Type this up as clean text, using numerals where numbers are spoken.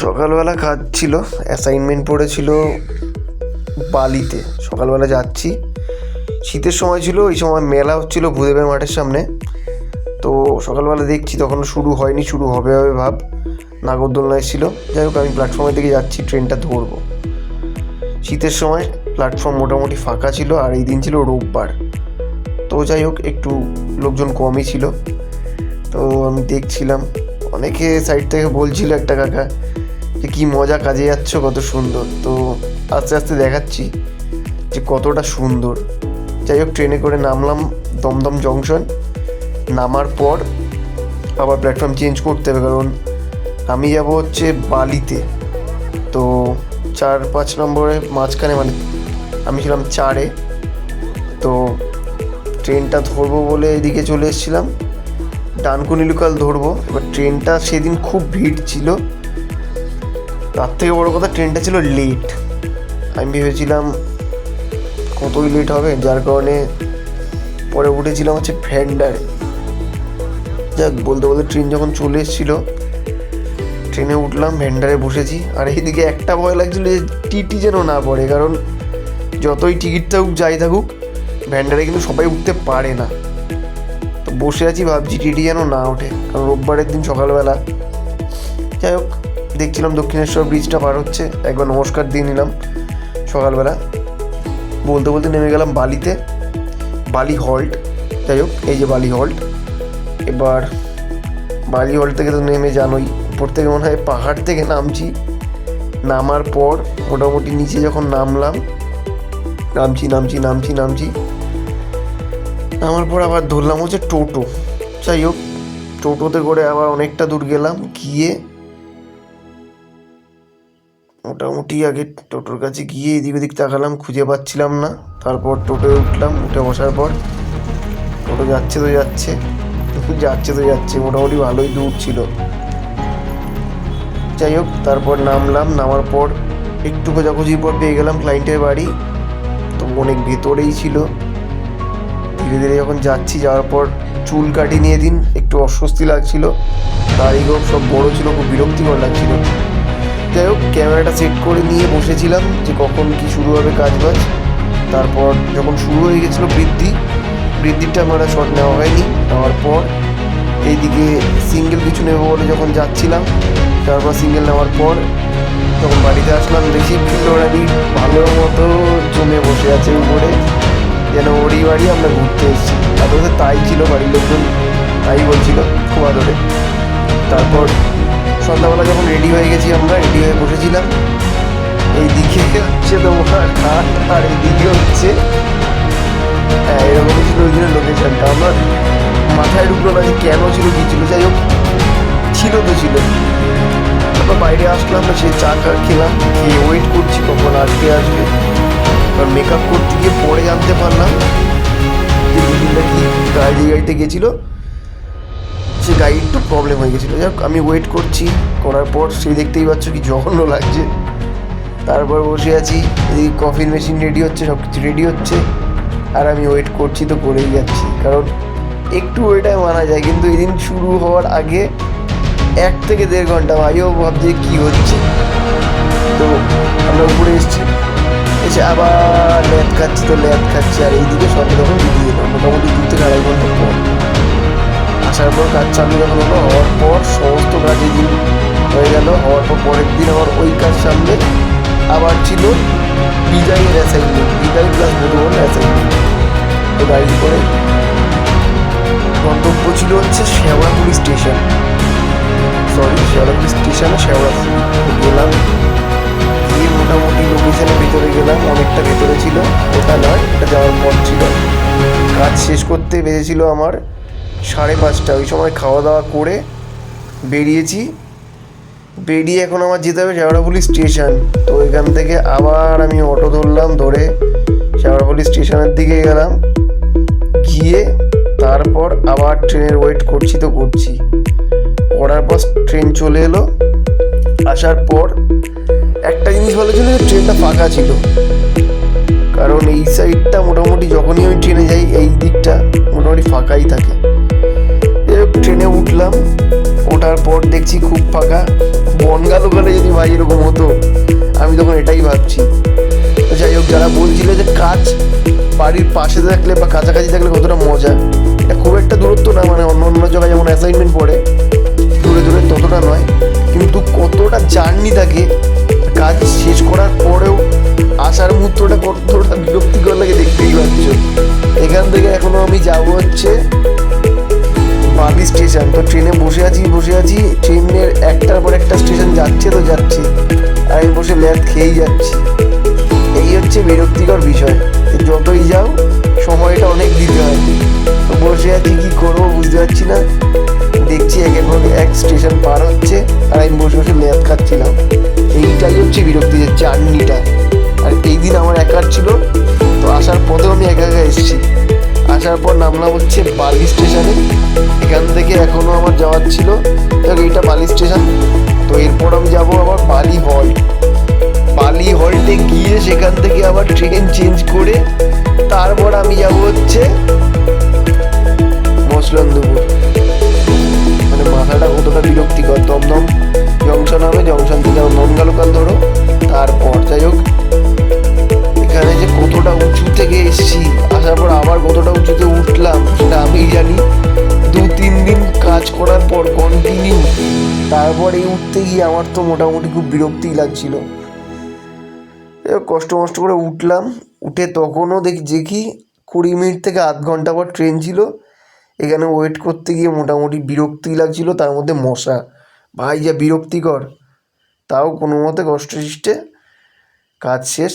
সকালবেলা কাজ ছিল, অ্যাসাইনমেন্ট পড়েছিল বালিতে। সকালবেলা যাচ্ছি, শীতের সময় ছিল, ওই সময় মেলা হচ্ছিল ভূদেবের মাঠের সামনে। তো সকালবেলা দেখছি তখনও শুরু হয়নি, শুরু হবে হবে ভাব, নাগরদোলনা এসেছিলো। যাই হোক, আমি প্ল্যাটফর্মের দিকে যাচ্ছি, ট্রেনটা ধরবো। শীতের সময় প্ল্যাটফর্ম মোটামুটি ফাঁকা ছিল, আর এই দিন ছিল রোববার। তো যাই হোক, একটু লোকজন কমই ছিল। তো আমি দেখছিলাম, অনেকে সাইড থেকে বলছিল একটা কাকা যে কী মজা, কাজে যাচ্ছ, কত সুন্দর। তো আস্তে আস্তে দেখাচ্ছি যে কতটা সুন্দর। যাই হোক, ট্রেনে করে নামলাম দমদম জংশন। নামার পর আবার প্ল্যাটফর্ম চেঞ্জ করতে হবে, কারণ আমি যাব হচ্ছে বালিতে। তো 4-5 নম্বরের মাঝখানে, মানে আমি ছিলাম 4-এ। তো ট্রেনটা ধরবো বলে এদিকে চলে এসেছিলাম, ডানকুনি লোকাল ধরবো। এবার ট্রেনটা সেদিন খুব ভিড় ছিল, তার থেকে বড়ো কথা ট্রেনটা ছিল লেট। আমি ভেবেছিলাম কতই লেট হবে, যার কারণে পরে উঠেছিলাম হচ্ছে ভ্যান্ডারে। যাক, বলতে বলতে ট্রেন যখন চলে এসেছিলো, ট্রেনে উঠলাম, ভ্যান্ডারে বসেছি। আর এইদিকে একটা ভয় লাগছিলো যে টিটি যেন না পড়ে, কারণ যতই টিকিট থাকুক যাই থাকুক, ভ্যান্ডারে কিন্তু সবাই উঠতে পারে না। তো বসে আছি, ভাবছি টিটি যেন না ওঠে, কারণ রোববারের দিন সকালবেলা। যাই হোক, দেখছিলাম দক্ষিণেশ্বর ব্রিজটা পার হচ্ছে, একবার নমস্কার দিয়ে নিলাম সকালবেলা। বলতে বলতে নেমে গেলাম বালিতে, বালি হল্ট। যাই হোক, এই যে বালি হল্ট। এবার বালি হল্ট থেকে তো নেমে জানোই, উপর থেকে মনে হয় পাহাড় থেকে নামছি। নামার পর মোটামুটি নিচে যখন নামলাম, নামছি নামার পর আবার ধরলাম হচ্ছে টোটো। যাই হোক, টোটোতে করে আবার অনেকটা দূর গেলাম, গিয়ে মোটামুটি আগে টোটোর কাছে গিয়ে এদিক ওদিক তাকালাম, খুঁজে পাচ্ছিলাম না। তারপর টোটোয় উঠলাম, উঠে বসার পর টোটো যাচ্ছে তো যাচ্ছে, মোটামুটি ভালোই দূর ছিল। যাই হোক, তারপর নামলাম। নামার পর একটু খোঁজাখুঁজির পর পেয়ে গেলাম ক্লায়েন্টের বাড়ি। তো অনেক ভেতরেই ছিল। ধীরে ধীরে যখন যাচ্ছি, যাওয়ার পর চুল কাটি নিয়ে দিন একটু অস্বস্তি লাগছিল, দাড়িগুলো সব বড়ো ছিল, খুব বিরক্তিকর লাগছিল। যাই হোক, ক্যামেরাটা সেট করে নিয়ে বসেছিলাম যে কখন কি শুরু হবে কাজবাজ। তারপর যখন শুরু হয়ে গেছিলো বৃদ্ধিটা আমার শট নেওয়া হয়নি। নেওয়ার পর এইদিকে সিঙ্গেল কিছু নেবো বলে যখন যাচ্ছিলাম, তারপর সিঙ্গেল নেওয়ার পর যখন বাড়িতে আসলাম, দেখি ফিলোরানি ভালো মতো জমে বসে আছে উপরে, যেন ওরই বাড়ি আমরা ঘুরতে এসেছি। তাদের তাই ছিল, বাড়ির লোকজন তাই বলছিল, খুব আদরে। তারপর সন্ধ্যাবেলা যখন রেডি হয়ে গেছি, আমরা রেডি হয়ে বসেছিলাম। এইদিকে হচ্ছে তোমার ঘাট, আর এইদিকে হচ্ছে এরকমই ছিল ওই দিনের লোকেশনটা। আমার মাথায় ঢুকলো না যে কেন ছিল, কী ছিল। যাই হোক, ছিল তো ছিল। তারপর বাইরে আসলাম, সে চা খেলাম, খেয়ে ওয়েট করছি কখন আসবে। এবার মেকআপ করতে গিয়ে পরে জানতে পারলাম যে দিদিটা কি গাড়িতে গেছিলো, সে গাড়ি একটু প্রবলেম হয়ে গেছিলো। যাই হোক, আমি ওয়েট করছি, করার পর সে দেখতেই পাচ্ছ কি জঘন্য লাগছে। তারপর বসে আছি, এদিকে কফির মেশিন রেডি হচ্ছে, সব কিছু রেডি হচ্ছে, আর আমি ওয়েট করছি তো করেই যাচ্ছি, কারণ একটু ওয়েটায় মানা যায়। কিন্তু এদিন শুরু হওয়ার আগে 1 থেকে 1.5 ঘন্টা ভাইও ভাবছে কী হচ্ছে। তো আমরা উপরে এসেছি, এসে আবার ল্যাদ খাচ্ছি। আর এইদিকে সঙ্গে তখন দিদি এলো, মোটামুটি 2 থেকে 2.5 ঘন্টা পর। আসার পর কাজ চালু যখন হলো, হওয়ার পর সমস্ত কাজে দিন হয়ে গেল। হওয়ার পর পরের দিন আমার ওই কাজ সামনে আবার ছিল বিদায়ের অ্যাসাইনমেন্ট, বিদায় প্লাস বোধন অ্যাসাইনমেন্ট। তো গাড়ি করে গন্তব্য ছিল হচ্ছে শেওড়াফুলি স্টেশনে শেওড়াফুলি গেলাম। গিয়ে মোটামুটি লোকেশনের ভিতরে গেলাম, অনেকটা ভেতরে ছিল, ওটা নয়, এটা যাওয়ার পর ছিল। কাজ শেষ করতে বেজেছিল আমার 5:30। ওই সময় খাওয়া দাওয়া করে বেরিয়েছি। বেরিয়ে এখন আমার যেতে হবে শেওড়াফুলি স্টেশন। তো এখান থেকে আবার আমি অটো ধরলাম, ধরে শেওড়াফুলি স্টেশনের দিকে গেলাম। গিয়ে তারপর আবার ট্রেনের ওয়েট করছি করার পর ট্রেন চলে এলো। আসার পর একটা জিনিস ভালো ছিল যে ট্রেনটা ফাঁকা ছিল, কারণ এই সাইডটা মোটামুটি যখনই আমি ট্রেনে যাই এই দিকটা মোটামুটি ফাঁকাই থাকে। ট্রেনে উঠলাম, ওঠার পর দেখছি খুব ফাঁকা। বনগাঁ যদি ভাই এরকম হতো, আমি তখন এটাই ভাবছি। তো যাই হোক, যারা বলছিল যে কাজ বাড়ির পাশে থাকলে বা কাছাকাছি থাকলে কতটা মজা, এটা খুব একটা দূরত্ব না, মানে অন্য অন্য জায়গায় যেমন অ্যাসাইনমেন্ট পড়ে দূরে দূরে ততটা নয়, কিন্তু কতটা জার্নি থাকে, কাজ শেষ করার পরেও আসার মুহূর্তটা কতটা বিরক্তিকর লাগে দেখতেই পাচ্ছ। এখান থেকে এখনো আমি যাবো হচ্ছে বালি স্টেশন। তো ট্রেনে বসে আছি, ট্রেনের একটার পর একটা স্টেশন যাচ্ছে তো যাচ্ছি, আর আমি বসে ল্যাদ খেয়েই যাচ্ছি। এই হচ্ছে বিরক্তিকর বিষয়, যতই যাও সময়টা অনেক দিতে হয়। তো বসে আছি, কি করবো বুঝতে পারছি না। দেখছি একের পর এক স্টেশন পার হচ্ছে, আর আমি বসে বসে ল্যাদ খাচ্ছিলাম। এইটাই হচ্ছে বিরক্তি, যে জার্নিটা। আর এই দিন আমার একার ছিল, তো আসার পথেও আমি একা এসেছি। আসার পর নামলাম হচ্ছে বালি স্টেশনে। এখান থেকে এখনও আমার যাওয়ার ছিল, এইটা বালি স্টেশন। তো এরপর আমি যাবো আবার বালি হল্টে গিয়ে সেখান থেকে আবার ট্রেন চেঞ্জ করে তারপর আমি যাব হচ্ছে মসলন্দপুর। মানে মাথাটা কতটা বিরক্তিকর। দমদম জংশন হবে, জংশন থেকে নন্দা লোকাল ধরো, তারপর যাই হোক এখানে যে কতটা উঁচু থেকে এসছি, আসার পর আবার কতটা উঁচুতে উঠলাম সেটা আমিই জানি। 2-3 দিন কাজ করার পর কন্টিনিউ, তারপরে উঠতে গিয়ে আমার তো মোটামুটি খুব বিরক্তিই লাগছিল। কষ্ট করে উঠলাম, উঠে তখনও দেখি 20 মিনিট থেকে আধ ঘন্টা পর ট্রেন ছিল। এখানে ওয়েট করতে গিয়ে মোটামুটি বিরক্তিই লাগছিল, তার মধ্যে মশা ভাই যা বিরক্তিকর। তাও কোনো মতে কষ্ট সৃষ্টে কাজ শেষ।